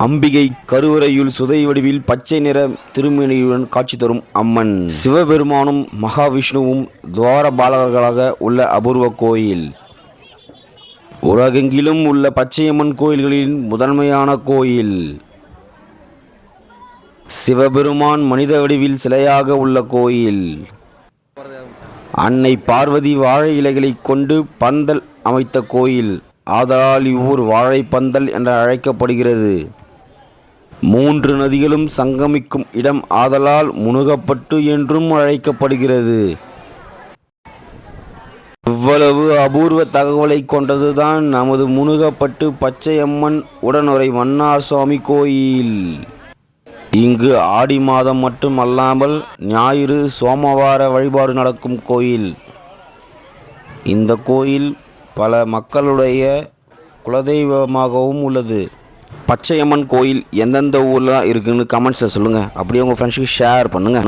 அம்பிகை கருவறையுள் சுதை வடிவில் பச்சை நிற திருமேனியுடன் காட்சி தரும் அம்மன். சிவபெருமானும் மகாவிஷ்ணுவும் துவாரபாலகர்களாக உள்ள அபூர்வ கோயில். உலகெங்கிலும் உள்ள பச்சையம்மன் கோயில்களின் முதன்மையான கோயில். சிவபெருமான் மனித வடிவில் சிலையாக உள்ள கோயில். அன்னை பார்வதி வாழை இலைகளை கொண்டு பந்தல் அமைத்த கோயில். ஆதலால் இவ்வூர் வாழைப்பந்தல் என்று அழைக்கப்படுகிறது. 3 நதிகளும் சங்கமிக்கும் இடம் ஆதலால் முனுகப்பட்டு என்றும் அழைக்கப்படுகிறது. இவ்வளவு அபூர்வ தகவலை கொண்டதுதான் நமது முனுகப்பட்டு பச்சையம்மன் உடனுறை மன்னார் சுவாமி கோயில். இங்கு ஆடி மாதம் மட்டும் அல்லாமல் ஞாயிறு சோமவார வழிபாடு நடக்கும் கோயில். இந்த கோயில் பல மக்களுடைய குலதெய்வமாகவும் உள்ளது. பச்சையம்மன் கோயில் எந்தெந்த ஊரில் இருக்குதுன்னு கமெண்ட்ஸில் சொல்லுங்கள். அப்படியே உங்கள் ஃப்ரெண்ட்ஸுக்கு ஷேர் பண்ணுங்கள்.